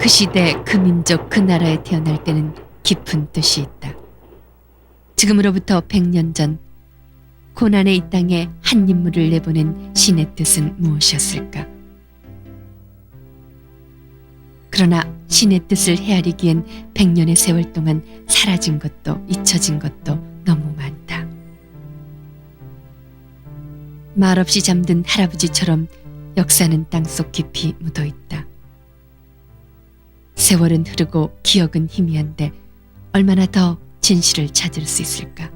그 시대, 그 민족, 그 나라에 태어날 때는 깊은 뜻이 있다. 지금으로부터 100년 전 고난의 이 땅에 한 인물을 내보낸 신의 뜻은 무엇이었을까? 그러나 신의 뜻을 헤아리기엔 100년의 세월 동안 사라진 것도 잊혀진 것도 너무 많다. 말없이 잠든 할아버지처럼 역사는 땅속 깊이 묻어있다. 세월은 흐르고 기억은 희미한데 얼마나 더 진실을 찾을 수 있을까?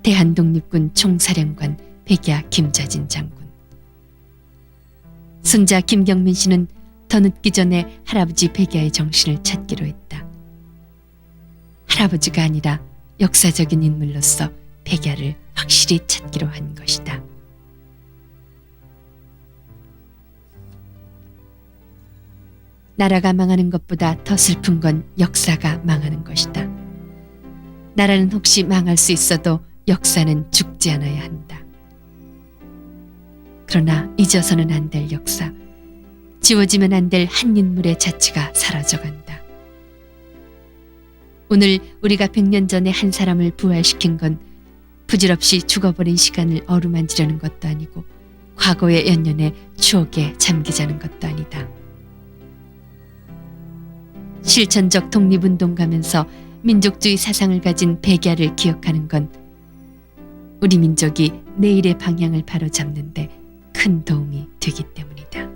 대한독립군 총사령관 백야 김자진 장군. 손자 김경민 씨는 더 늦기 전에 할아버지 백야의 정신을 찾기로 했다. 할아버지가 아니라 역사적인 인물로서 백야를 확실히 찾기로 한 것이다. 나라가 망하는 것보다 더 슬픈 건 역사가 망하는 것이다. 나라는 혹시 망할 수 있어도 역사는 죽지 않아야 한다. 그러나 잊어서는 안 될 역사, 지워지면 안 될 한 인물의 자취가 사라져간다. 오늘 우리가 100년 전에 한 사람을 부활시킨 건 부질없이 죽어버린 시간을 어루만지려는 것도 아니고 과거의 연년의 추억에 잠기자는 것도 아니다. 실천적 독립운동 가면서 민족주의 사상을 가진 백야를 기억하는 건 우리 민족이 내일의 방향을 바로잡는 데 큰 도움이 되기 때문이다.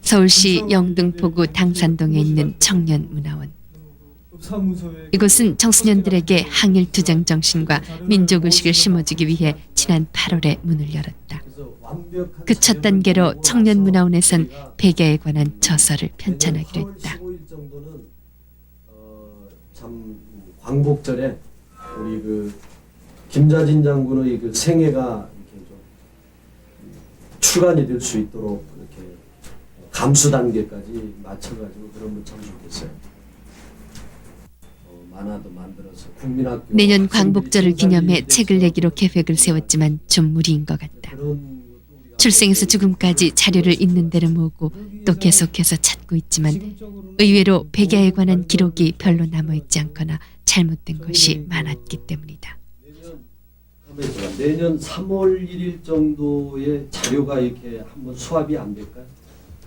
서울시 영등포구 당산동에 있는 청년문화원. 이곳은 청소년들에게 항일투쟁 정신과 민족의식을 심어주기 위해 지난 8월에 문을 열었다. 그 첫 단계로 청년문화원에선 백야에 관한 저서를 편찬하기로 했다. 참 광복절에 우리 그 김자진 장군의 그 생애가 이렇게 좀 출간이 될 수 있도록 이렇게 감수 단계까지 맞춰가지고 그런 문참 좋겠어요. 만화도 만들어서 국민학교 내년 광복절을 기념해 책을 내기로 계획을 세웠지만 좀 무리인 것 같다. 출생에서 죽음까지 자료를 있는 대로 모으고 또 계속해서 찾고 있지만 의외로 백야에 관한 기록이 별로 남아있지 않거나 잘못된 것이 많았기 때문이다. 내년 3월 1일 정도의 자료가 이렇게 한번 수합이 안 될까요?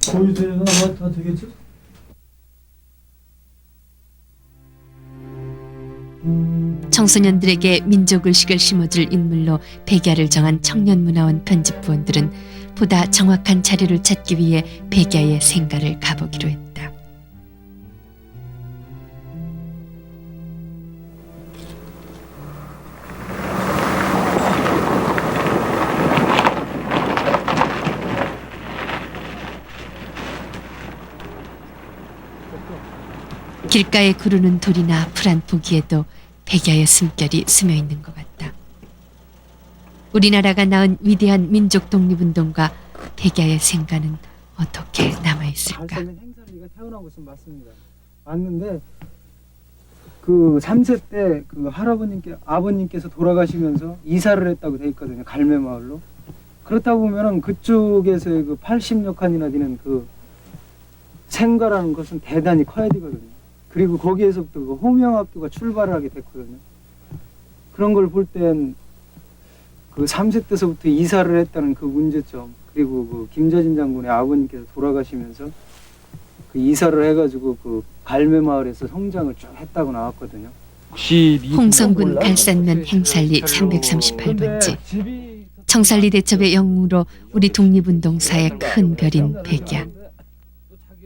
거의 되면 아마 다 되겠죠? 청소년들에게 민족의식을 심어줄 인물로 백야를 정한 청년문화원 편집부원들은 보다 정확한 자료를 찾기 위해 백야의 생가를 가보기로 했다. 길가에 구르는 돌이나 풀한 포기에도 백야의 숨결이 스며 있는 것 같다. 우리나라가 낳은 위대한 민족 독립운동과 백야의 생가는 어떻게 남아있을까? 발사면 행사리가 태어난 곳은 맞습니다. 맞는데 그 3세 때 그 아버님께서 돌아가시면서 이사를 했다고 돼 있거든요. 갈매마을로. 그렇다 보면은 그쪽에서의 그 80여 칸이나 되는 그 생가라는 것은 대단히 커야 되거든요. 그리고 거기에서부터 그 호명학교가 출발을 하게 됐거든요. 그런 걸 볼 땐 그 3세 때서부터 이사를 했다는 그 문제점, 그리고 그 김자진 장군의 아버님께서 돌아가시면서 그 이사를 해가지고 그 갈매마을에서 성장을 쭉 했다고 나왔거든요. 홍성군 갈산면 행살리 338번지. 청살리 대첩의 영웅으로 우리 독립운동사의 큰 별인 백야.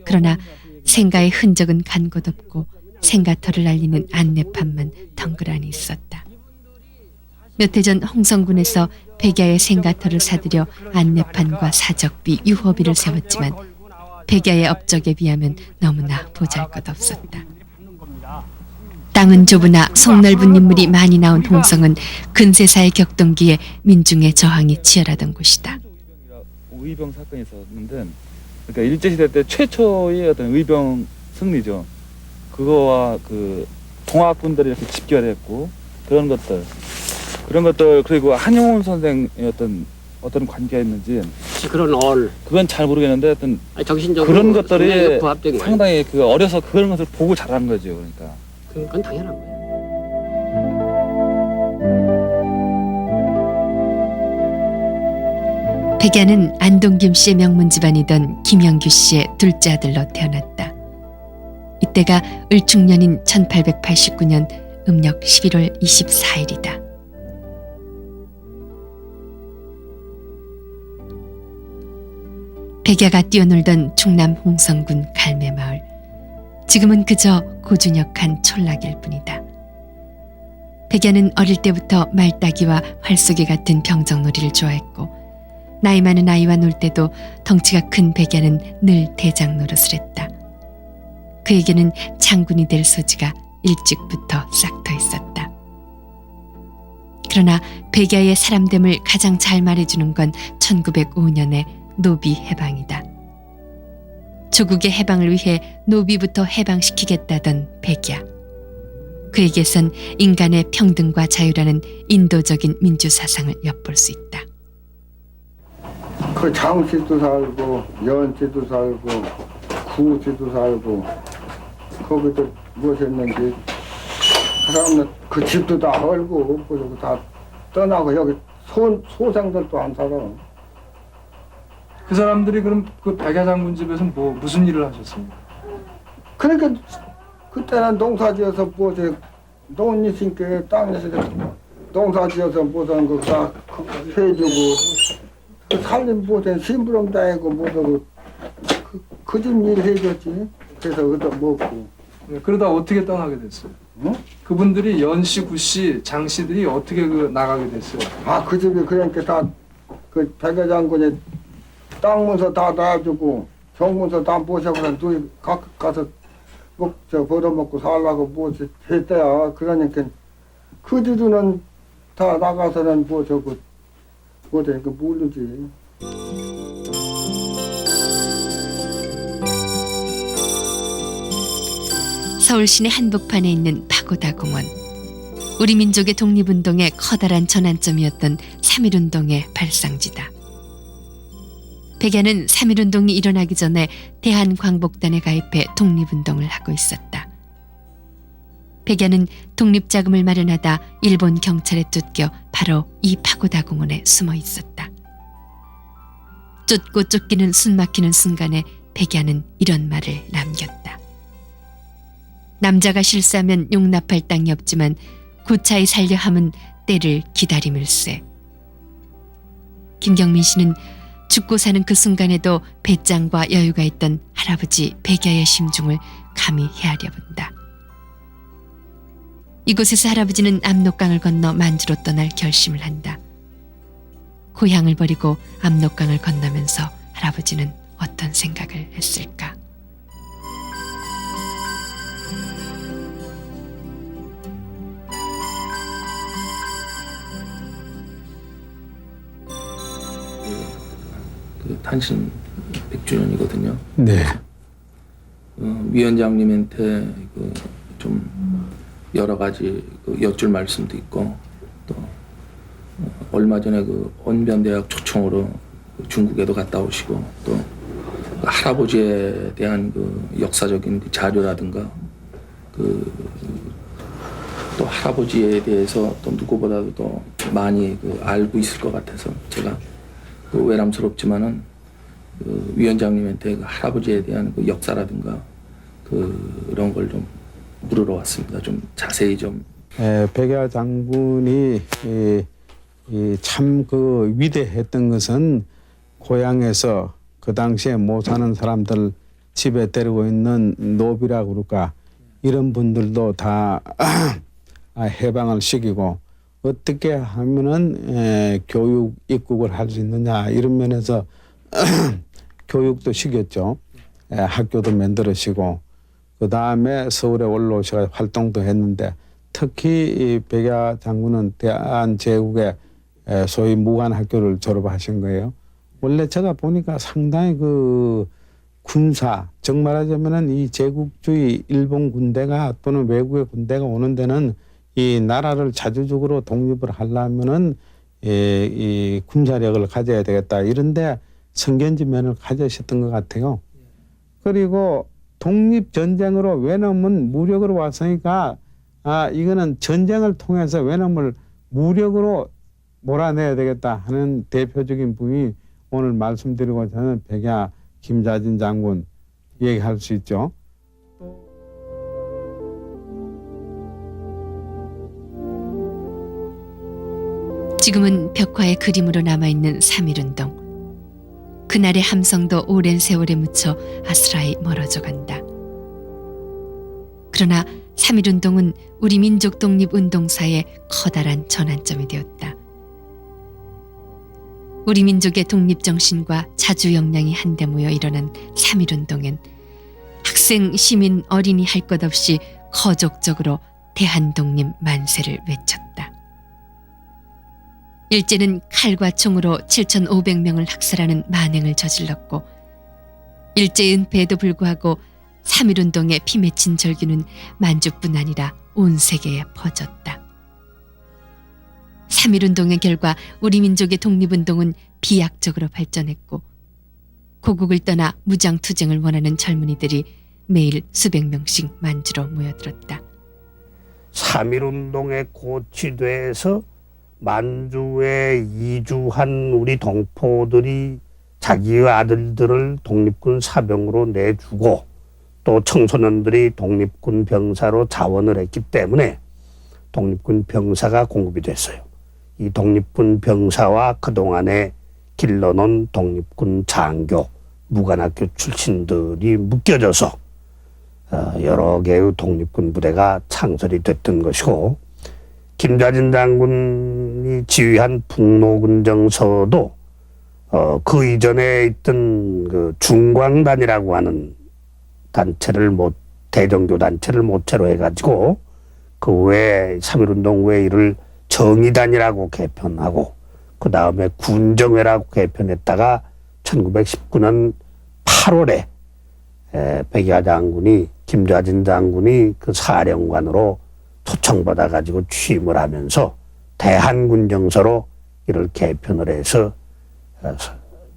그러나 생가의 흔적은 간 곳 없고 생가터를 알리는 안내판만 덩그러니 있었다. 몇 해 전 홍성군에서 백야의 생가터를 사들여 안내판과 사적비, 유허비를 세웠지만 백야의 업적에 비하면 너무나 보잘것없었다. 땅은 좁으나 속 넓은 인물이 많이 나온 홍성은 근세사의 격동기에 민중의 저항이 치열하던 곳이다. 의병 사건이 있었는데, 그러니까 일제시대 때 최초의 어떤 의병 승리죠. 그거와 그 통합군들이 이렇게 집결했고 그런 것들. 그런 것들 그리고 한용운 선생의 어떤 관계가 있는지 그런 그건 잘 모르겠는데 어떤 정신적으로 그런 것들이 부합된 거예요. 상당히 그 어려서 그런 것을 보고 자라는 거죠. 그러니까. 그건 당연한 거예요. 백야는 안동김 씨의 명문 집안이던 김영규 씨의 둘째 아들로 태어났다. 이때가 을충년인 1889년 음력 11월 24일이다. 백야가 뛰어놀던 충남 홍성군 갈매마을. 지금은 그저 고준역한 촌락일 뿐이다. 백야는 어릴 때부터 말따기와 활쏘기 같은 병정놀이를 좋아했고 나이 많은 아이와 놀 때도 덩치가 큰 백야는 늘 대장 노릇을 했다. 그에게는 장군이 될 소지가 일찍부터 싹터 있었다. 그러나 백야의 사람됨을 가장 잘 말해주는 건 1905년의 노비 해방이다. 조국의 해방을 위해 노비부터 해방시키겠다던 백야. 그에게선 인간의 평등과 자유라는 인도적인 민주사상을 엿볼 수 있다. 그 장씨도 살고 연씨도 살고 구씨도 살고 거기도 무엇했는지 사람은 그 집도 다 헐고 그리고 다 떠나고 여기 소생들도 안 살아. 그 사람들이 그럼 그 백야 장군 집에서 무슨 일을 하셨습니까? 그러니까 그때는 농사지어서 뭐지 돈 있으니까 땅 있으니까 농사지어서 뭐든 그다 해주고 그 살림 뭐든 심부름 다니고 뭐든 그 집 일 해줬지. 그래서 그다 먹고. 네, 그러다 어떻게 떠나게 됐어요? 응? 그분들이 연씨, 구씨, 장씨들이 어떻게 나가게 됐어요? 아, 그 집이 그러니까 다 그 백야 장군이 땅 문서 다 놔주고 정문서 다 모셔서 둘이 각각 가서 벌어먹고 살라고 뭐 했대야. 그러니까 그 뒤로는 다 나가서는 되니까 모르지. 서울 시내 한복판에 있는 파고다 공원. 우리 민족의 독립운동의 커다란 전환점이었던 3.1운동의 발상지다. 백야는 3.1운동이 일어나기 전에 대한광복단에 가입해 독립운동을 하고 있었다. 백야는 독립자금을 마련하다 일본 경찰에 쫓겨 바로 이 파고다 공원에 숨어 있었다. 쫓고 쫓기는 숨막히는 순간에 백야는 이런 말을 남겼다. 남자가 실수하면 용납할 땅이 없지만 구차히 살려 함은 때를 기다림일세. 김경민 씨는 죽고 사는 그 순간에도 배짱과 여유가 있던 할아버지 백야의 심중을 감히 헤아려 본다. 이곳에서 할아버지는 압록강을 건너 만주로 떠날 결심을 한다. 고향을 버리고 압록강을 건너면서 할아버지는 어떤 생각을 했을까? 그 탄신 100주년이거든요. 네. 위원장님한테 좀 여러 가지 여쭐 말씀도 있고 또 얼마 전에 언변대학 초청으로 중국에도 갔다 오시고 또 할아버지에 대한 역사적인 자료라든가 또 할아버지에 대해서 또 누구보다도 더 많이 알고 있을 것 같아서 제가 외람스럽지만은 위원장님한테 할아버지에 대한 역사라든가 그런 걸 좀 물으러 왔습니다. 좀 자세히 좀. 백야 장군이 참 위대했던 것은 고향에서 그 당시에 못 사는 사람들 집에 데리고 있는 노비라고 그럴까 이런 분들도 다 해방을 시키고 어떻게 하면은 교육 입국을 할 수 있느냐 이런 면에서 교육도 시켰죠. 학교도 만들으시고 그 다음에 서울에 올라오셔서 활동도 했는데 특히 이 백야 장군은 대한제국의 소위 무관학교를 졸업하신 거예요. 원래 제가 보니까 상당히 군사, 정말하자면은 이 제국주의 일본 군대가 또는 외국의 군대가 오는 데는 이 나라를 자주적으로 독립을 하려면은 이 군사력을 가져야 되겠다. 이런데 성견지면을 가지셨던 것 같아요. 그리고 독립전쟁으로 외놈은 무력으로 왔으니까 이거는 전쟁을 통해서 외놈을 무력으로 몰아내야 되겠다 하는 대표적인 분이 오늘 말씀드리고자 하는 백야 김자진 장군 얘기할 수 있죠. 지금은 벽화의 그림으로 남아있는 3.1운동. 그날의 함성도 오랜 세월에 묻혀 아스라이 멀어져 간다. 그러나 3.1운동은 우리 민족 독립운동사의 커다란 전환점이 되었다. 우리 민족의 독립정신과 자주 역량이 한데 모여 일어난 3.1운동엔 학생, 시민, 어린이 할 것 없이 거족적으로 대한독립 만세를 외쳤다. 일제는 칼과 총으로 7,500명을 학살하는 만행을 저질렀고 일제 은폐에도 불구하고 3.1운동의 피맺힌 절규는 만주뿐 아니라 온 세계에 퍼졌다. 3.1운동의 결과 우리 민족의 독립운동은 비약적으로 발전했고 고국을 떠나 무장투쟁을 원하는 젊은이들이 매일 수백 명씩 만주로 모여들었다. 3.1운동에 고취돼서 만주에 이주한 우리 동포들이 자기의 아들들을 독립군 사병으로 내주고 또 청소년들이 독립군 병사로 자원을 했기 때문에 독립군 병사가 공급이 됐어요. 이 독립군 병사와 그동안에 길러놓은 독립군 장교, 무관학교 출신들이 묶여져서 여러 개의 독립군 부대가 창설이 됐던 것이고 김자진 장군이 지휘한 북로군정서도 그 이전에 있던 그 중광단이라고 하는 단체를 대정교 단체를 모체로 해가지고 그 외에 3.1운동 외에 이를 정의단이라고 개편하고 그 다음에 군정회라고 개편했다가 1919년 8월에 백야 장군이 김자진 장군이 그 사령관으로 초청받아가지고 취임을 하면서 대한군정서로 이를 개편을 해서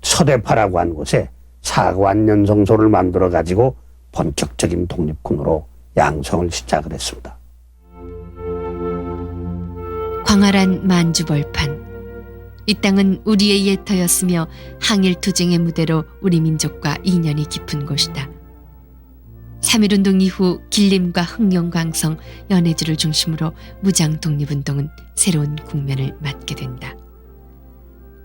서대파라고 한 곳에 사관연성소를 만들어가지고 본격적인 독립군으로 양성을 시작을 했습니다. 광활한 만주벌판. 이 땅은 우리의 옛터였으며 항일투쟁의 무대로 우리 민족과 인연이 깊은 곳이다. 3.1운동 이후 길림과 흥룡강성, 연해주를 중심으로 무장독립운동은 새로운 국면을 맞게 된다.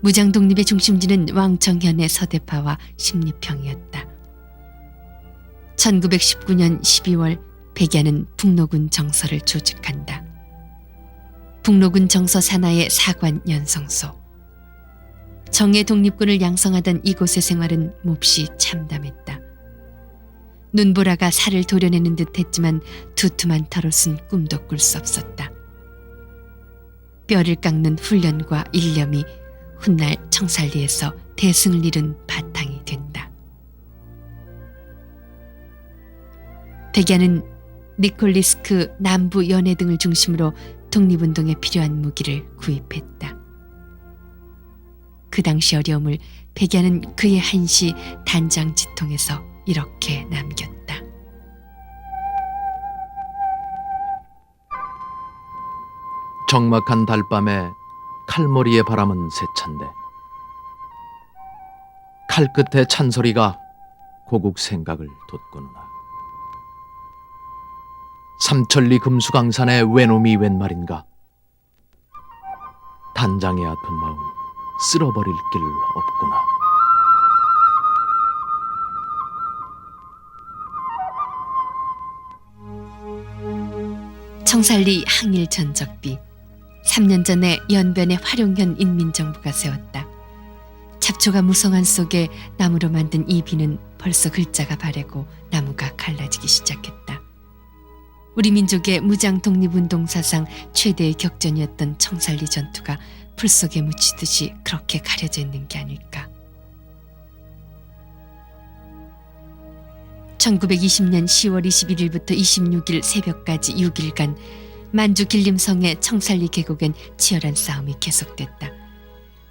무장독립의 중심지는 왕청현의 서대파와 십리평이었다. 1919년 12월 백야는 북로군 정서를 조직한다. 북로군 정서 산하의 사관 연성소. 정예 독립군을 양성하던 이곳의 생활은 몹시 참담했다. 눈보라가 살을 도려내는 듯 했지만 두툼한 털옷은 꿈도 꿀 수 없었다. 뼈를 깎는 훈련과 일념이 훗날 청살리에서 대승을 이룬 바탕이 된다. 백야는 니콜리스크, 남부 연해 등을 중심으로 독립운동에 필요한 무기를 구입했다. 그 당시 어려움을 백야는 그의 한시 단장지통에서 이렇게 남겼다. 적막한 달밤에 칼머리의 바람은 세찬데 칼 끝에 찬소리가 고국 생각을 돋구느나. 삼천리 금수강산의 외놈이 웬 말인가. 단장의 아픈 마음 쓸어버릴 길 없구나. 청살리 항일 전적비. 3년 전에 연변에 화룡현 인민정부가 세웠다. 잡초가 무성한 속에 나무로 만든 이 비는 벌써 글자가 바래고 나무가 갈라지기 시작했다. 우리 민족의 무장 독립운동 사상 최대의 격전이었던 청살리 전투가 풀 속에 묻히듯이 그렇게 가려져 있는 게 아닐까. 1920년 10월 21일부터 26일 새벽까지 6일간 만주 길림성의 청살리 계곡엔 치열한 싸움이 계속됐다.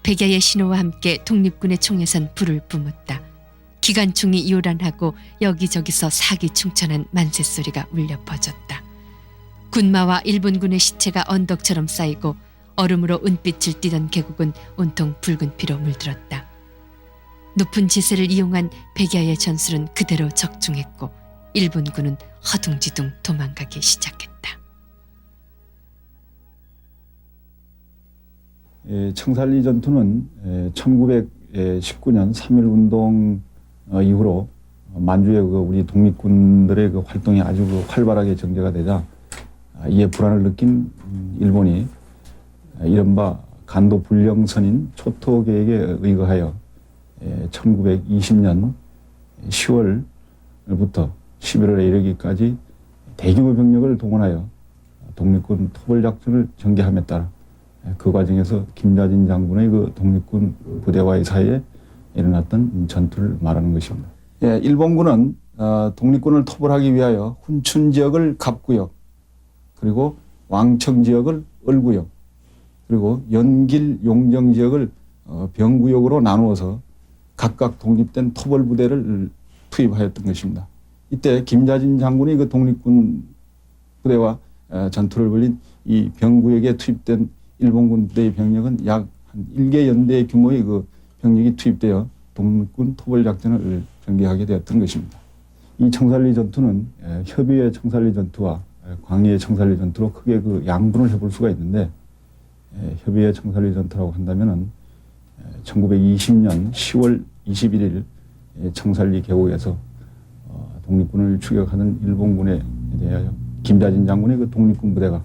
백야의 신호와 함께 독립군의 총에선 불을 뿜었다. 기관총이 요란하고 여기저기서 사기충천한 만세소리가 울려 퍼졌다. 군마와 일본군의 시체가 언덕처럼 쌓이고 얼음으로 은빛을 띠던 계곡은 온통 붉은 피로 물들었다. 높은 지세를 이용한 백야의 전술은 그대로 적중했고 일본군은 허둥지둥 도망가기 시작했다. 청살리 전투는 1919년 3.1운동 이후로 만주의 우리 독립군들의 활동이 아주 활발하게 전개가 되자 이에 불안을 느낀 일본이 이른바 간도 불령선인 초토 계획에 의거하여 1920년 10월부터 11월에 이르기까지 대규모 병력을 동원하여 독립군 토벌 작전을 전개함에 따라 그 과정에서 김자진 장군의 독립군 부대와의 사이에 일어났던 전투를 말하는 것입니다. 일본군은 독립군을 토벌하기 위하여 훈춘 지역을 갑구역, 그리고 왕청 지역을 을구역, 그리고 연길 용정 지역을 병구역으로 나누어서 각각 독립된 토벌 부대를 투입하였던 것입니다. 이때 김자진 장군이 그 독립군 부대와 전투를 벌인 이 병구역에 투입된 일본군 부대의 병력은 약 한 1개 연대 규모의 그 병력이 투입되어 독립군 토벌 작전을 전개하게 되었던 것입니다. 이 청살리 전투는 협의의 청살리 전투와 광해의 청살리 전투로 크게 그 양분을 해볼 수가 있는데, 협의의 청살리 전투라고 한다면은 1920년 10월 21일 청살리 계곡에서 독립군을 추격하는 일본군에 대하여 김자진 장군의 그 독립군 부대가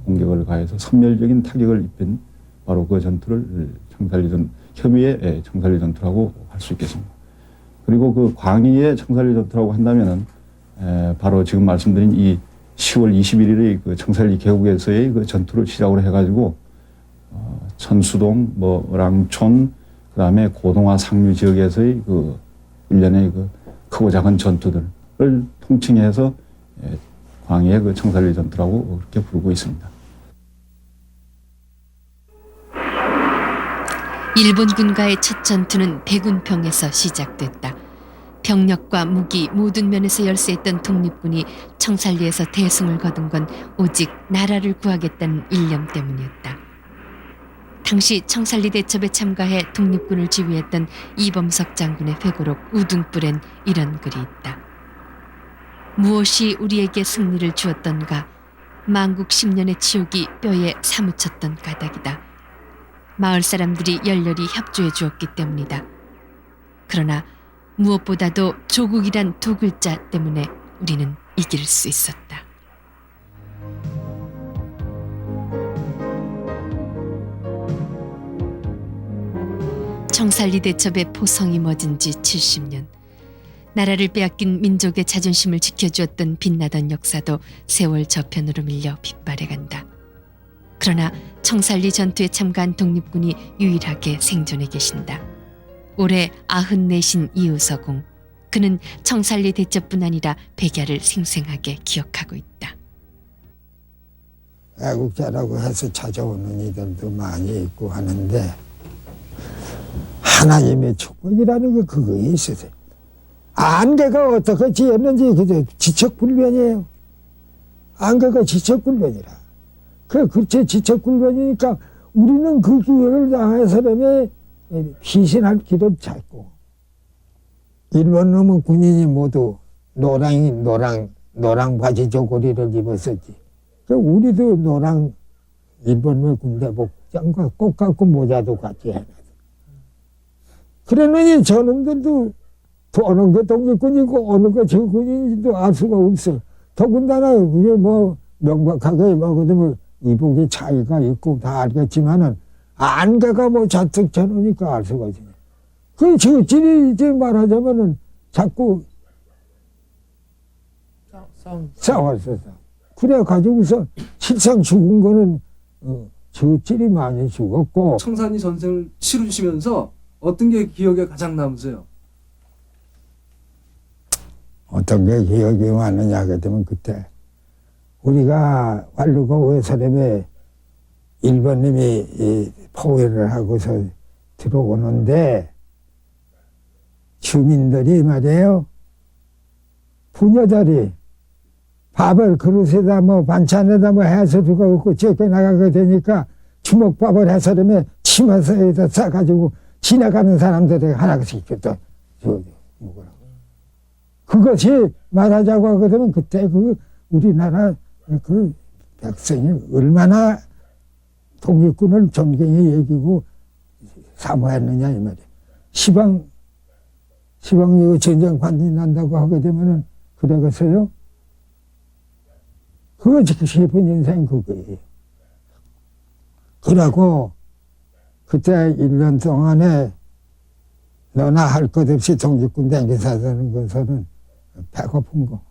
공격을 가해서 선멸적인 타격을 입힌 바로 그 전투를 협의의 청살리 전투라고 할 수 있겠습니다. 그리고 그 광희의 청살리 전투라고 한다면은 바로 지금 말씀드린 이 10월 21일의 그 청살리 계곡에서의 그 전투를 시작으로 해가지고 천수동, 랑촌, 그다음에 고동화 상류 지역에서의 그 일련의 그 크고 작은 전투들을 통칭해서 광해의 그 청살리 전투라고 그렇게 부르고 있습니다. 일본군과의 첫 전투는 대군평에서 시작됐다. 병력과 무기 모든 면에서 열세했던 독립군이 청살리에서 대승을 거둔 건 오직 나라를 구하겠다는 일념 때문이었다. 당시 청살리 대첩에 참가해 독립군을 지휘했던 이범석 장군의 회고록 우둥불엔 이런 글이 있다. 무엇이 우리에게 승리를 주었던가? 만국 10년의 치욕이 뼈에 사무쳤던 가닥이다. 마을 사람들이 열렬히 협조해 주었기 때문이다. 그러나 무엇보다도 조국이란 두 글자 때문에 우리는 이길 수 있었다. 청살리 대첩의 포성이 멎은 지 70년. 나라를 빼앗긴 민족의 자존심을 지켜주었던 빛나던 역사도 세월 저편으로 밀려 빗발해간다. 그러나 청살리 전투에 참가한 독립군이 유일하게 생존해 계신다. 올해 94신 이우서공. 그는 청살리 대첩뿐 아니라 백야를 생생하게 기억하고 있다. 애국자라고 해서 찾아오는 이들도 많이 있고 하는데 하나님의 축복이라는 게 그거에 있어요. 안개가 어떻게 지었는지 그저 지척불변이에요. 안개가 지척불변이라. 그치 지척불변이니까 우리는 그 기회를 당한 사람의 희생할 길을 찾고, 일본 놈은 군인이 모두 노랑 바지 저고리를 입었었지. 우리도 노랑 일본 놈 군대 복장과 꼭 갖고 모자도 같이 해놨어. 그러느니 저놈들도 어느 거 독립군이고 어느 거 저군인지도 알 수가 없어. 더군다나 이게 명백하게 그러면 이복의 차이가 있고 다 알겠지만은 안개가 잔뜩 쳐놓으니까 알 수가 있어. 그 저질이 이제 말하자면은 자꾸 싸웠어. 그래 가지고서 실상 죽은 거는 저질이 많이 죽었고. 청산리 전쟁을 치르시면서 어떤 게 기억에 가장 남으세요? 어떤 게 기억이 많으냐 하게 되면 그때 우리가 완루가 오해사람에 일본님이 포위를 하고서 들어오는데 주민들이 말이에요. 부녀들이 밥을 그릇에다 뭐 반찬에다 뭐 해서 누가 없고 쫓겨 나가게 되니까 주먹밥을 해서라면 치마에다 싸가지고 지나가는 사람들에게 하나씩 줬다. 먹으라고. 그것이 말하자고 하게 되면 그때 그 우리나라 그 백성이 얼마나 독립군을 존경히 여기고 사모했느냐 이 말이에요. 시방 전쟁판이 난다고 하게 되면은 그러겠어요? 그거 싶은 인생이 그거예요. 그러고 그때 1년 동안에 너나 할 것 없이 독립군 댕기사 사는 것은 배고픈 거.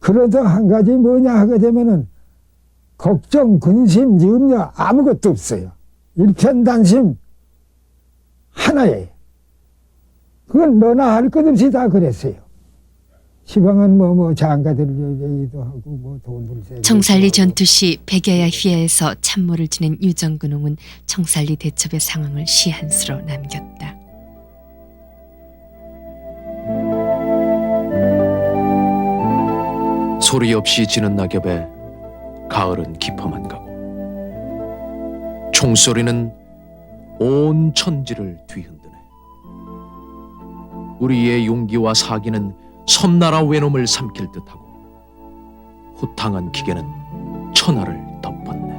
그러다 한 가지 뭐냐 하게 되면은 걱정, 근심, 염려 아무것도 없어요. 일편단심 하나예요. 그건 너나 할 것 없이 다 그랬어요. 시방은 뭐 장가들 얘기도 하고 뭐 돈을 세고. 청살리 전투 시 백야야 휘하에서 참모를 지낸 유정근홍은 청살리 대첩의 상황을 시 한 수로 남겼다. 소리 없이 지는 낙엽에 가을은 깊어만 가고 총소리는 온 천지를 뒤흔드네. 우리의 용기와 사기는 섬나라 외놈을 삼킬 듯하고 호탕한 기계는 천하를 덮었네.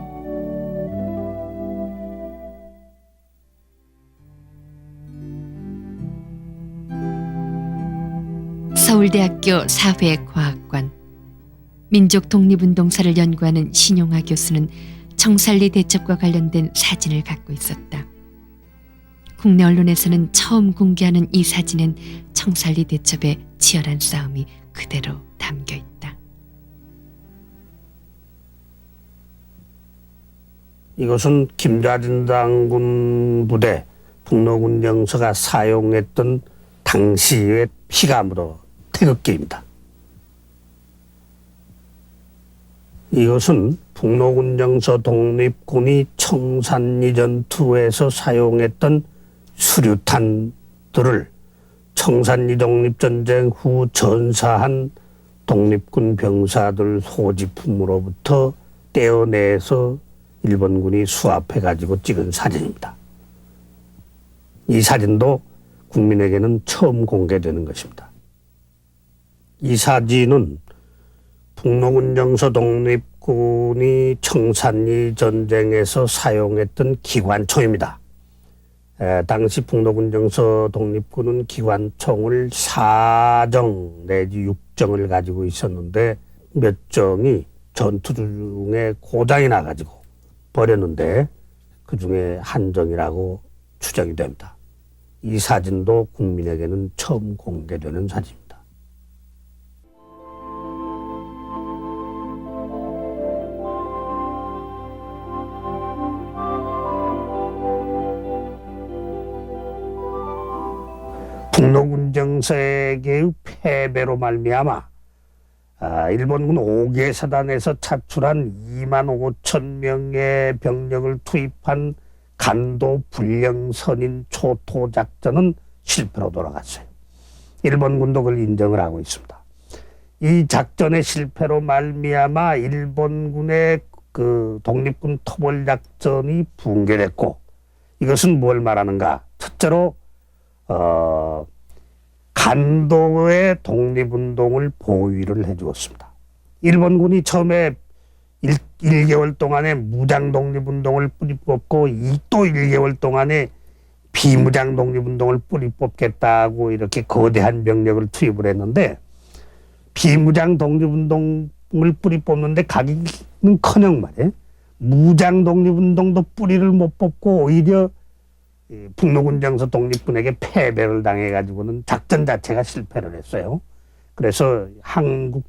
서울대학교 사회과학관 민족 독립운동사를 연구하는 신용화 교수는 청살리 대첩과 관련된 사진을 갖고 있었다. 국내 언론에서는 처음 공개하는 이 사진엔 청살리 대첩의 치열한 싸움이 그대로 담겨 있다. 이것은 김좌진 장군 부대 북로군정서가 사용했던 당시의 피감으로 태극기입니다. 이것은 북로군정서 독립군이 청산리 전투에서 사용했던 수류탄들을 청산리 독립전쟁 후 전사한 독립군 병사들 소지품으로부터 떼어내서 일본군이 수합해가지고 찍은 사진입니다. 이 사진도 국민에게는 처음 공개되는 것입니다. 이 사진은 북로군정서 독립군이 청산리 전쟁에서 사용했던 기관총입니다. 당시 북로군정서 독립군은 기관총을 4정 내지 6정을 가지고 있었는데 몇 정이 전투 중에 고장이 나가지고 버렸는데 그 중에 한 정이라고 추정이 됩니다. 이 사진도 국민에게는 처음 공개되는 사진입니다. 북로군정서에게의 패배로 말미암아 일본군 5개 사단에서 차출한 2만 5천 명의 병력을 투입한 간도 불령 선인 초토 작전은 실패로 돌아갔어요. 일본군도 그걸 인정을 하고 있습니다. 이 작전의 실패로 말미암아 일본군의 그 독립군 토벌 작전이 붕괴됐고, 이것은 뭘 말하는가? 첫째로 간도의 독립운동을 보위를 해주었습니다. 일본군이 처음에 1개월 동안에 무장 독립운동을 뿌리 뽑고 또 1개월 동안에 비무장 독립운동을 뿌리 뽑겠다고 이렇게 거대한 병력을 투입을 했는데, 비무장 독립운동을 뿌리 뽑는데 가기는커녕 말이에요. 무장 독립운동도 뿌리를 못 뽑고 오히려 북로군정서 독립군에게 패배를 당해가지고는 작전 자체가 실패를 했어요. 그래서 한국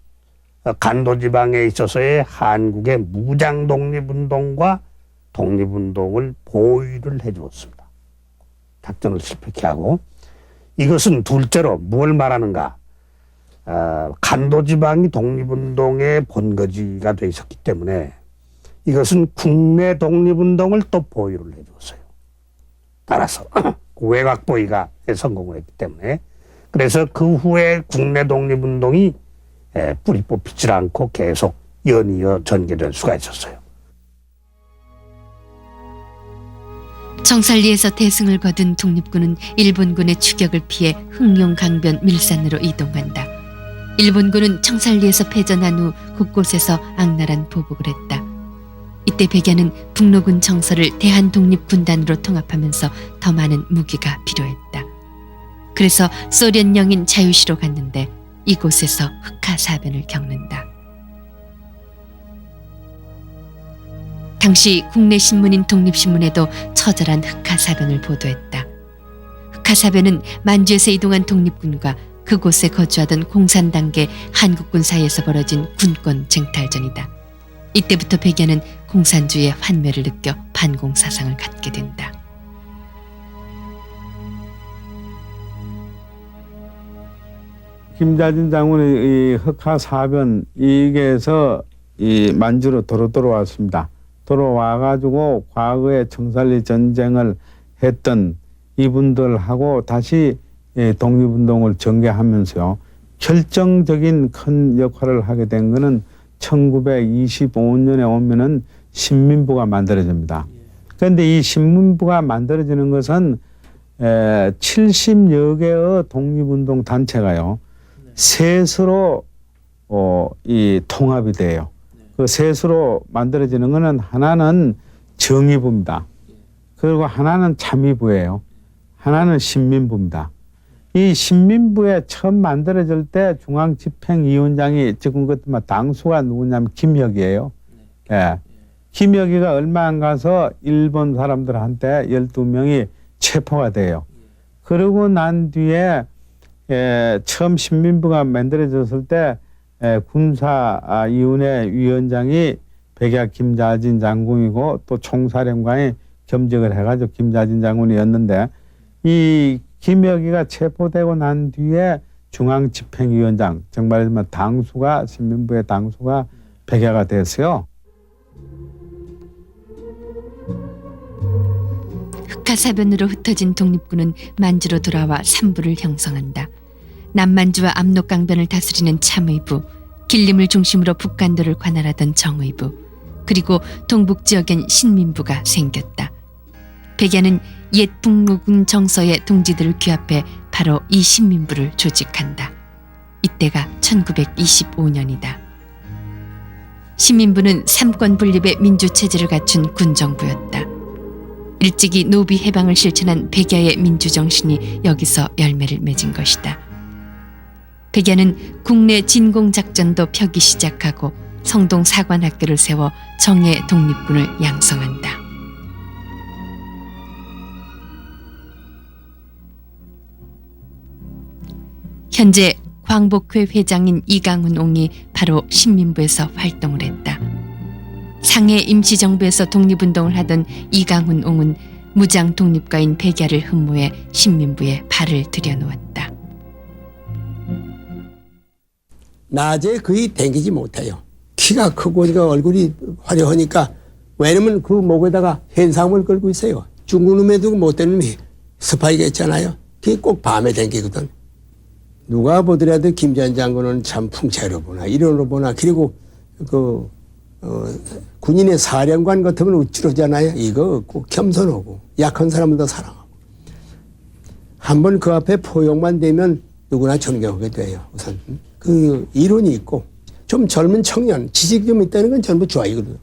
간도지방에 있어서의 한국의 무장 독립운동과 독립운동을 보위를 해주었습니다. 작전을 실패케 하고, 이것은 둘째로 뭘 말하는가? 간도지방이 독립운동의 본거지가 돼 있었기 때문에 이것은 국내 독립운동을 또 보유를 해줬어요. 따라서 외곽보위가 성공을 했기 때문에 그래서 그 후에 국내 독립운동이 뿌리 뽑히질 않고 계속 연이어 전개될 수가 있었어요. 청살리에서 대승을 거둔 독립군은 일본군의 추격을 피해 흥룡 강변 밀산으로 이동한다. 일본군은 청살리에서 패전한 후 곳곳에서 악랄한 보복을 했다. 이때 백야는 북로군 정서를 대한독립군단으로 통합하면서 더 많은 무기가 필요했다. 그래서 소련령인 자유시로 갔는데 이곳에서 흑하사변을 겪는다. 당시 국내 신문인 독립신문에도 처절한 흑하사변을 보도했다. 흑하사변은 만주에서 이동한 독립군과 그곳에 거주하던 공산당계 한국군 사이에서 벌어진 군권 쟁탈전이다. 이때부터 백야는 공산주의의 환멸을 느껴 반공사상을 갖게 된다. 김자진 장군의 이 흑하사변 이게서 이 만주로 돌아왔습니다. 돌아와가지고 과거에 청살리 전쟁을 했던 이분들하고 다시 독립운동을 전개하면서요. 결정적인 큰 역할을 하게 된 것은 1925년에 오면은 신민부가 만들어집니다. 그런데 이 신민부가 만들어지는 것은 70여 개의 독립운동 단체가요. 셋으로 이 통합이 돼요. 그 셋으로 만들어지는 것은 하나는 정의부입니다. 그리고 하나는 참의부예요. 하나는 신민부입니다. 이 신민부에 처음 만들어질 때 중앙집행위원장이 지금 그때 당수가 누구냐면 김혁이에요. 예. 김혁이가 얼마 안 가서 일본 사람들한테 12명이 체포가 돼요. 그러고 난 뒤에 처음 신민부가 만들어졌을 때 군사위원회 위원장이 백야 김자진 장군이고 또 총사령관이 겸직을 해가지고 김자진 장군이었는데 이 김혁이가 체포되고 난 뒤에 중앙집행위원장 정말 당수가 신민부의 당수가 백야가 됐어요. 흑하사변으로 흩어진 독립군은 만주로 돌아와 3부를 형성한다. 남만주와 압록강변을 다스리는 참의부, 길림을 중심으로 북간도를 관할하던 정의부, 그리고 동북지역엔 신민부가 생겼다. 백야는 옛 북로군 정서의 동지들을 규합해 바로 이 신민부를 조직한다. 이때가 1925년이다. 신민부는 삼권 분립의 민주체제를 갖춘 군정부였다. 일찍이 노비 해방을 실천한 백야의 민주정신이 여기서 열매를 맺은 것이다. 백야는 국내 진공작전도 펴기 시작하고 성동 사관학교를 세워 정예 독립군을 양성한다. 현재 광복회 회장인 이강훈 옹이 바로 신민부에서 활동을 했다. 상해 임시정부에서 독립운동을 하던 이강훈 옹은 무장 독립가인 백야를 흠모해 신민부에 발을 들여놓았다. 낮에 거의 댕기지 못해요. 키가 크고 얼굴이 화려하니까 왜냐면 그 목에다가 현상을 걸고 있어요. 중국 놈에도 못된 놈이 스파이가 있잖아요. 그게 꼭 밤에 댕기거든. 누가 보더라도 김전 장군은 참 풍채로 보나 이론으로 보나 그리고 군인의 사령관 같으면 우쭐하잖아요. 이거 꼭 겸손하고 약한 사람을 더 사랑하고 한번 그 앞에 포용만 되면 누구나 존경하게 돼요. 우선 그 이론이 있고 좀 젊은 청년 지식이 좀 있다는 건 전부 좋아이거든.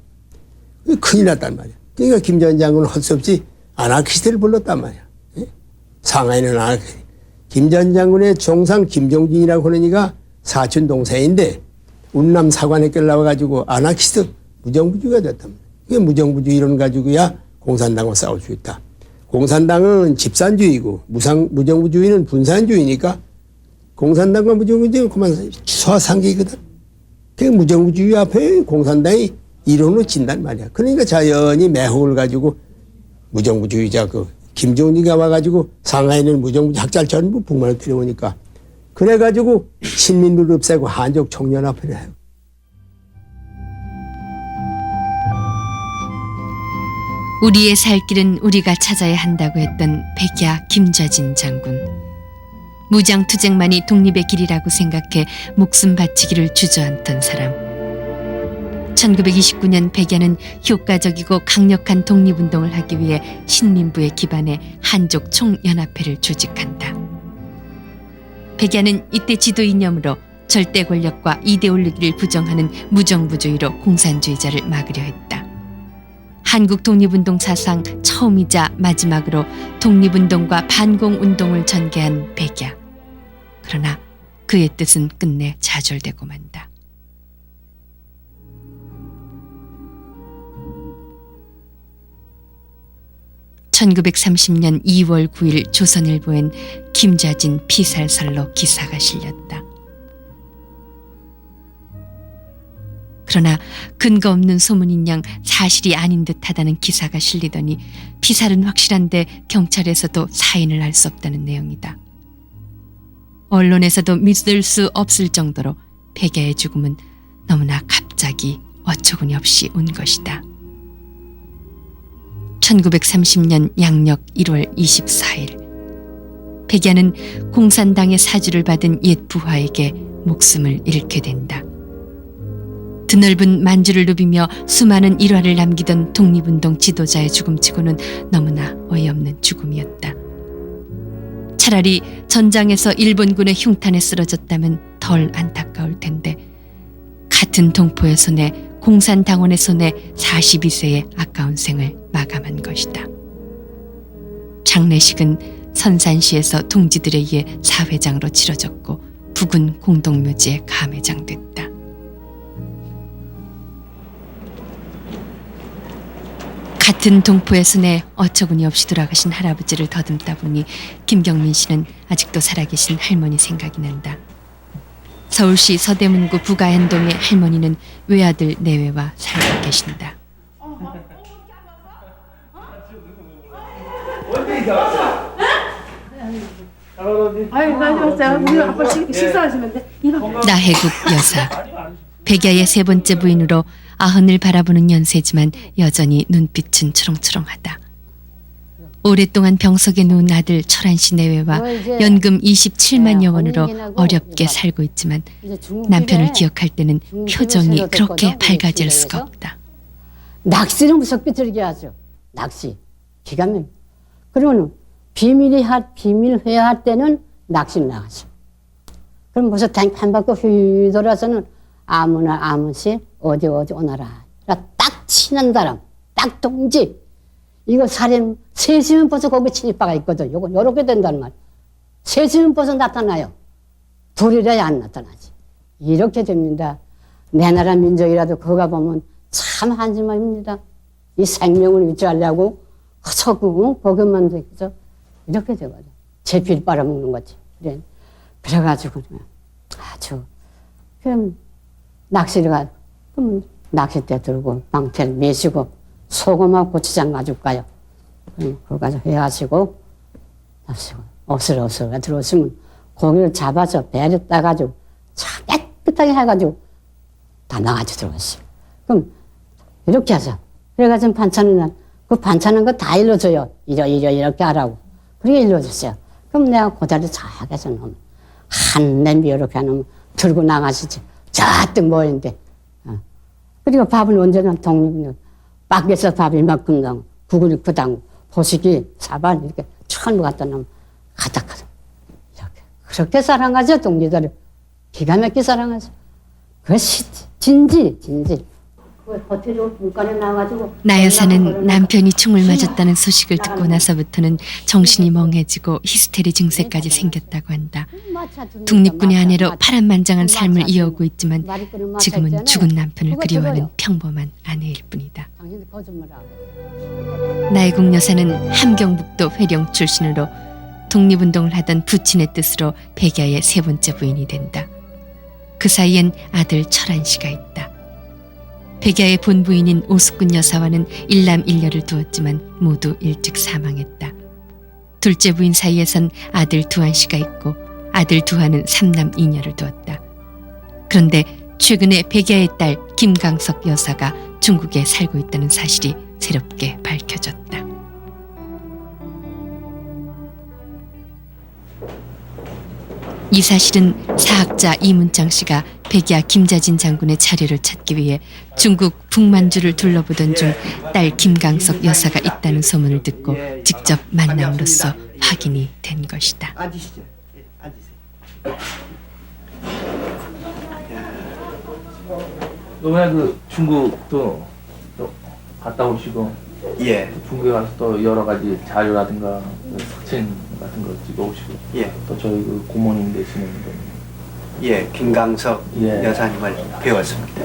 큰일 났단 말이야. 그러니까 김전 장군은 헛수 없이 아나키스트를 불렀단 말이야. 상하이는 아나키스트. 김전 장군의 종상 김종진이라고 하는 이가 사촌 동생인데 운남 사관학교를 나와가지고 아나키스트 무정부주의가 됐단 말이야. 그게 무정부주의 이론 가지고야 공산당과 싸울 수 있다. 공산당은 집산주의고 무정부주의는 분산주의니까 공산당과 무정부주의는 그만 수화상계거든. 그 무정부주의 앞에 공산당이 이론으로 진단 말이야. 그러니까 자연히 매혹을 가지고 무정부주의자 김정은이가 와가지고 상하이는 무정부주의 학자를 전부 북만을 데려오니까 그래가지고 신민부를 없애고 한족 총연합회를 해요. 우리의 살 길은 우리가 찾아야 한다고 했던 백야 김좌진 장군. 무장투쟁만이 독립의 길이라고 생각해 목숨 바치기를 주저앉던 사람. 1929년 백야는 효과적이고 강력한 독립운동을 하기 위해 신민부의 기반에 한족 총연합회를 조직한다. 백야는 이때 지도 이념으로 절대 권력과 이데올로기를 부정하는 무정부주의로 공산주의자를 막으려 했다. 한국 독립운동 사상 처음이자 마지막으로 독립운동과 반공운동을 전개한 백야. 그러나 그의 뜻은 끝내 좌절되고 만다. (1930년 2월 9일) 조선일보엔 김좌진 피살설로 기사가 실렸다. 그러나 근거 없는 소문인 양 사실이 아닌 듯하다는 기사가 실리더니 피살은 확실한데 경찰에서도 사인을 알 수 없다는 내용이다. 언론에서도 믿을 수 없을 정도로 백야의 죽음은 너무나 갑자기 어처구니 없이 온 것이다. 1930년 양력 1월 24일 백야는 공산당의 사주를 받은 옛 부하에게 목숨을 잃게 된다. 드넓은 만주를 누비며 수많은 일화를 남기던 독립운동 지도자의 죽음치고는 너무나 어이없는 죽음이었다. 차라리 전장에서 일본군의 흉탄에 쓰러졌다면 덜 안타까울 텐데 같은 동포의 손에 공산당원의 손에 42세의 아까운 생을 마감한 것이다. 장례식은 선산시에서 동지들에 의해 사회장으로 치러졌고 부근 공동묘지에 감회장됐다. 같은 동포의 손에 어처구니 없이 돌아가신 할아버지를 더듬다 보니 김경민 씨는 아직도 살아계신 할머니 생각이 난다. 서울시 서대문구 부가현동의 할머니는 외아들 내외와 살고 계신다. 나혜국 여사. 백야의 세 번째 부인으로 아흔을 바라보는 연세지만 여전히 눈빛은 초롱초롱하다. 오랫동안 병석에 누운 아들 철한 씨 내외와 연금 27만여 원으로 어렵게 살고 있지만 남편을 기억할 때는 표정이 그렇게 밝아질 수가 없다. 낚시는 무섭게 들게 하죠. 낚시. 기가 막혀. 그러면 비밀 회화할 때는 낚시를 나가죠. 그럼 무슨 한 바퀴 휘 돌아서는 아무나 아무시 어디 오너라. 딱 치는 사람, 딱 동지. 이거 살인 세시면 벌써 거기 침입바가 있거든. 요거 요렇게 된다는 말. 세시면 벌써 나타나요. 둘이라야 안 나타나지. 이렇게 됩니다. 내 나라 민족이라도 그거 보면 참 한심합니다. 이 생명을 유지하려고 서구 복음만 되죠. 이렇게 되거든. 제피를 빨아먹는 거지. 그래. 그래가지고 아주 그럼 낚시를 가. 그럼 낚싯대 들고 망태를 매시고 소금하고 고추장 가지고 가요. 그럼 그거 가지고 해가지고 어슬어슬 들어오시면 고기를 잡아서 배를 따가지고 참 깨끗하게 해가지고 다 나가지고 들어왔어요. 그럼 이렇게 하자. 그래가지고 반찬은 그 반찬은 거 다 일러줘요. 이렇게 하라고. 그렇게 일러줬어요. 그럼 내가 고다리 쫙 해서 놓으면 한 냄비 이렇게 해놓으면 들고 나가시지. 저뜩 모인데. 그리고 밥은 언제나 독립은 밖에서 밥 이만큼 담고 국을 크당 보시기 사발 이렇게 천무 갖다 놓으면 가닥가닥 이렇게 그렇게 사랑하죠. 동지들을 기가 막히게 사랑하죠. 그것이 진지. 나 여사는 남편이 총을 맞았다는 소식을 듣고 나서부터는 정신이 멍해지고 히스테리 증세까지 생겼다고 한다. 독립군의 아내로 파란만장한 삶을 이어오고 있지만 지금은 죽은 남편을 그리워하는 평범한 아내일 뿐이다. 나혜국 여사는 함경북도 회령 출신으로 독립운동을 하던 부친의 뜻으로 백야의 세 번째 부인이 된다. 그 사이엔 아들 철한 씨가 있다. 백야의 본부인인 오숙군 여사와는 일남일녀를 두었지만 모두 일찍 사망했다. 둘째 부인 사이에선 아들 두한 씨가 있고 아들 두하는 3남 2녀를 두었다. 그런데 최근에 백야의 딸 김강석 여사가 중국에 살고 있다는 사실이 새롭게 밝혀졌다. 이 사실은 사학자 이문창 씨가 백야 김자진 장군의 자료를 찾기 위해 중국 북만주를 둘러보던 중 딸 김강석 여사가 있다는 소문을 듣고 직접 만남으로써 확인이 된 것이다. 앉으시죠. 앉으세요. 이번에 그 중국도 또 갔다 오시고 예, 중국에 가서 또 여러 가지 자료라든가 사진 같은 거 찍어오시고 예, 또 저희 그 고모님 되시는 분 예, 김강석 예. 여사님을 배웠습니다.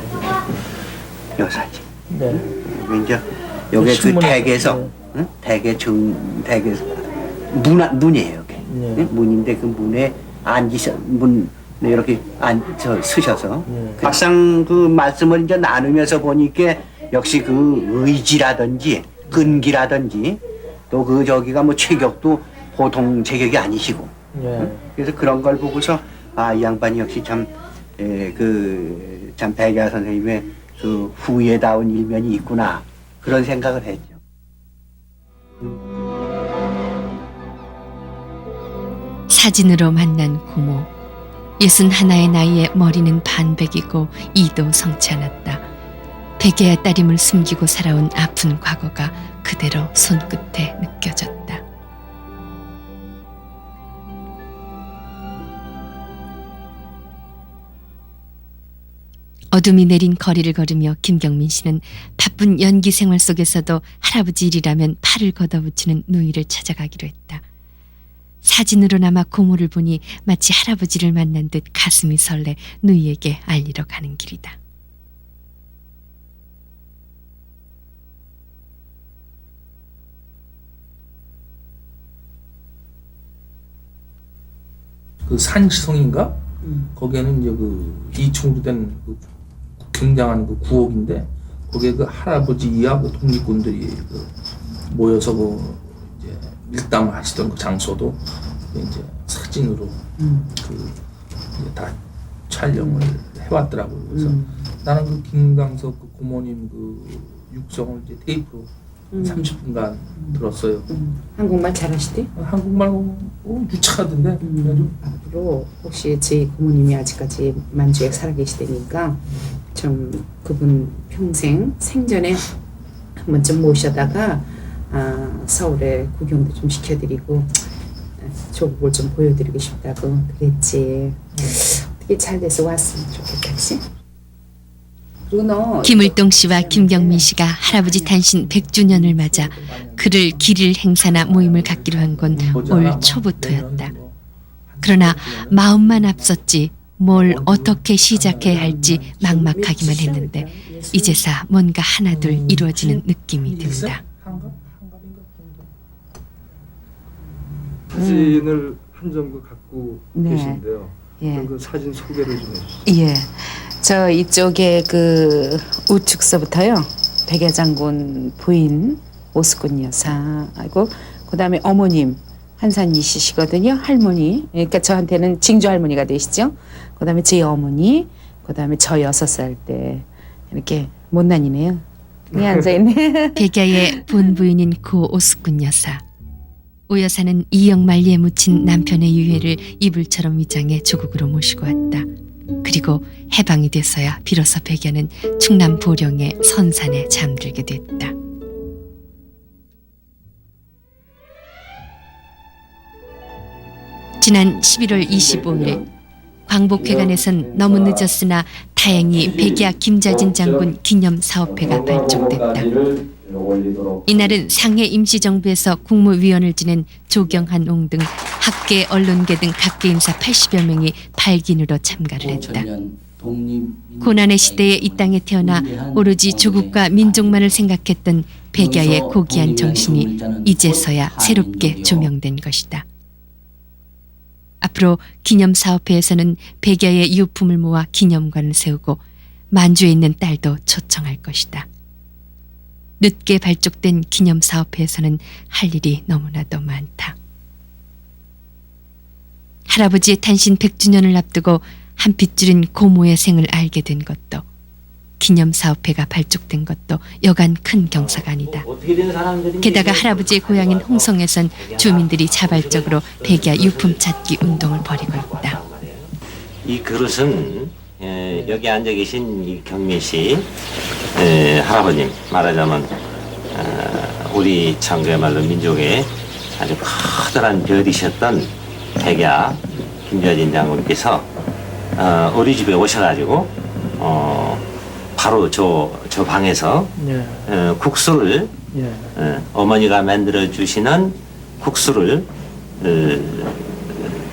여사님. 네. 이제 여기 그 신문에- 댁에서 네. 응? 댁에서 문이에요. 여기. 네. 응? 문인데 그 문에 문 이렇게 서셔서 네. 막상 그 말씀을 이제 나누면서 보니까 역시 그 의지라든지 끈기라든지 또 그 저기가 뭐 체격도 보통 체격이 아니시고 예. 그래서 그런 걸 보고서 아, 이 양반이 역시 참 백야 선생님의 그 후예다운 일면이 있구나 그런 생각을 했죠. 사진으로 만난 고모. 61의 나이에 머리는 반백이고 이도 성치 않았다. 백야의 딸임을 숨기고 살아온 아픈 과거가 그대로 손끝에 느껴졌다. 어둠이 내린 거리를 걸으며 김경민 씨는 바쁜 연기 생활 속에서도 할아버지 일이라면 팔을 걷어붙이는 누이를 찾아가기로 했다. 사진으로나마 고모를 보니 마치 할아버지를 만난 듯 가슴이 설레 누이에게 알리러 가는 길이다. 그 산시성인가? 거기에는 이제 그 이충주된 그 굉장한 그 구옥인데 거기에 그 할아버지 이하 그 독립군들이 그 모여서 그 이제 밀담을 하시던 그 장소도 이제 사진으로 그 이제 다 촬영을 해왔더라고요. 그래서 나는 그 김강석 그 고모님 그 육성을 이제 테이프로 30분간 들었어요. 한국말 잘하시대? 한국말 유창하던데. 그래가지고 앞으로 혹시 저희 고모님이 아직까지 만주에 살아계시다니까 좀 그분 평생 생전에 한 번쯤 모셔다가 서울에 구경도 좀 시켜드리고 조국을 좀 보여드리고 싶다고 그랬지. 어떻게 잘 돼서 왔으면 좋겠다, 그치? 김을동 씨와 김경민 씨가 할아버지 탄신 100주년을 맞아 그를 기릴 행사나 모임을 갖기로 한 건 올 초부터였다. 그러나 마음만 앞섰지 뭘 어떻게 시작해야 할지 막막하기만 했는데 이제서 뭔가 하나둘 이루어지는 느낌이 든다. 사진을 한 점 갖고 네. 계신데요. 예. 그럼 그 사진 소개를 좀 해주시죠. 예. 저 이쪽에 그 우측서부터요. 백야 장군 부인 오스군 여사하고 그다음에 어머님 한산이 씨시거든요. 할머니. 그러니까 저한테는 징조 할머니가 되시죠. 그다음에 제 어머니, 그다음에 저 6살 때 이렇게 못난이네요. 그냥 앉아 있네. 백야의 본부인인 고 오스군 여사. 오 여사는 이영만리에 묻힌 남편의 유해를 이불처럼 위장해 조국으로 모시고 왔다. 그리고 해방이 돼서야 비로소 백야는 충남 보령의 선산에 잠들게 됐다. 지난 11월 25일 광복회관에선 너무 늦었으나 다행히 백야 김자진 장군 기념사업회가 발족됐다. 이날은 상해 임시정부에서 국무위원을 지낸 조경한 옹 등 학계, 언론계 등 각계 인사 80여 명이 발긴으로 참가를 했다. 고난의 시대에 이 땅에 태어나 오로지 조국과 민족만을 생각했던 백야의 고귀한 정신이 이제서야 새롭게 조명된 것이다. 앞으로 기념사업회에서는 백야의 유품을 모아 기념관을 세우고 만주에 있는 딸도 초청할 것이다. 늦게 발족된 기념사업회에서는 할 일이 너무나도 많다. 할아버지의 탄신 100주년을 앞두고 한 핏줄인 고모의 생을 알게 된 것도, 기념사업회가 발족된 것도 여간 큰 경사가 아니다. 게다가 할아버지의 고향인 홍성에선 주민들이 자발적으로 백야 유품 찾기 운동을 벌이고 있다. 이 그릇은 여기 앉아 계신 이 경민 씨 할아버님, 말하자면 우리 참그야말로 민족의 아주 커다란 별이셨던 백야 김좌진 장군께서 우리 집에 오셔가지고 바로 저 방에서 국수를 어머니가 만들어 주시는 국수를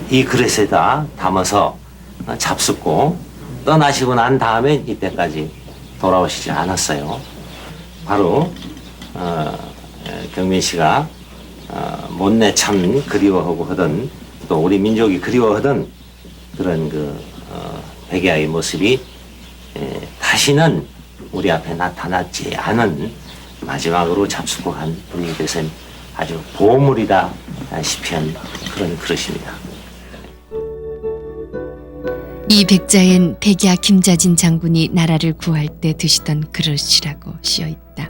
이 그릇에다 담아서 잡숫고 떠나시고 난 다음에 이때까지 돌아오시지 않았어요. 바로 경민 씨가 못내 참 그리워하고 하던, 또 우리 민족이 그리워하던 그런 그 백야의 모습이 다시는 우리 앞에 나타나지 않은 마지막으로 잡수고 간 분이 돼서 아주 보물이다 싶은 그런 그릇입니다. 이 백자엔 백야 김자진 장군이 나라를 구할 때 드시던 그릇이라고 씌어있다.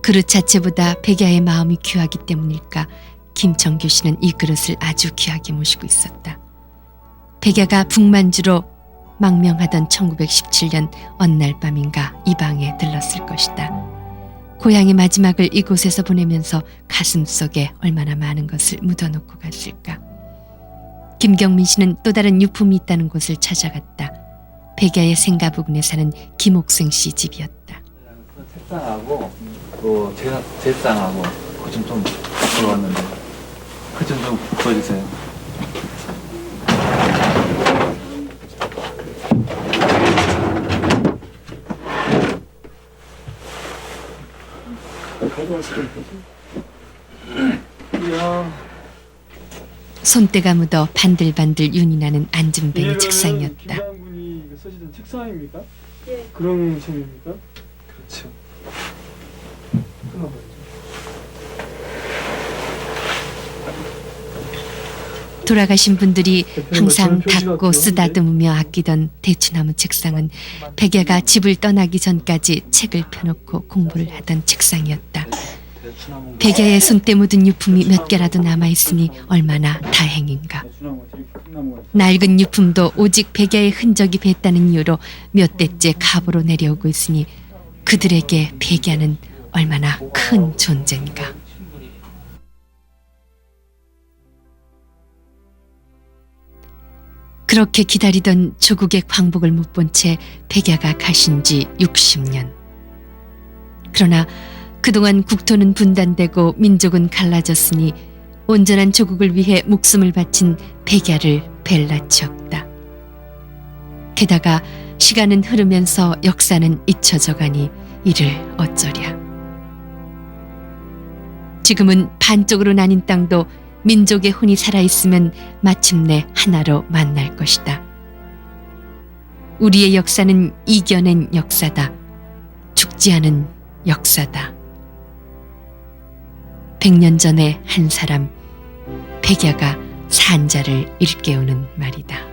그릇 자체보다 백야의 마음이 귀하기 때문일까 김청규 씨는 이 그릇을 아주 귀하게 모시고 있었다. 백야가 북만주로 망명하던 1917년 어느 날 밤인가 이 방에 들렀을 것이다. 고향의 마지막을 이곳에서 보내면서 가슴속에 얼마나 많은 것을 묻어놓고 갔을까. 김경민 씨는 또 다른 유품이 있다는 곳을 찾아갔다. 백야의 생가 부근에 사는 김옥생 씨 집이었다. 책상하고 또 제상하고 그 좀 들어왔는데 그 좀 보여주세요. 손때가 묻어 반들반들 윤이 나는 안진뱅이 책상이었다. 김장군이 쓰시던 책상입니까? 예. 그런 셈입니까? 그렇죠. 돌아가신 분들이 항상 닦고 쓰다듬으며 아끼던 대추나무 책상은 백야가 집을 떠나기 전까지 책을 펴놓고 공부를 하던 책상이었다. 백야의 손때 묻은 유품이 몇 개라도 남아있으니 얼마나 다행인가. 낡은 유품도 오직 백야의 흔적이 뱄다는 이유로 몇 대째 갑으로 내려오고 있으니 그들에게 백야는 얼마나 큰 존재인가. 그렇게 기다리던 조국의 광복을 못 본 채 백야가 가신 지 60년. 그러나 그동안 국토는 분단되고 민족은 갈라졌으니 온전한 조국을 위해 목숨을 바친 백야를 뵐 낯이 없다. 게다가 시간은 흐르면서 역사는 잊혀져 가니 이를 어쩌랴. 지금은 반쪽으로 나뉜 땅도 민족의 혼이 살아있으면 마침내 하나로 만날 것이다. 우리의 역사는 이겨낸 역사다. 죽지 않은 역사다. 100년 전에 한 사람, 백야가 산자를 일깨우는 말이다.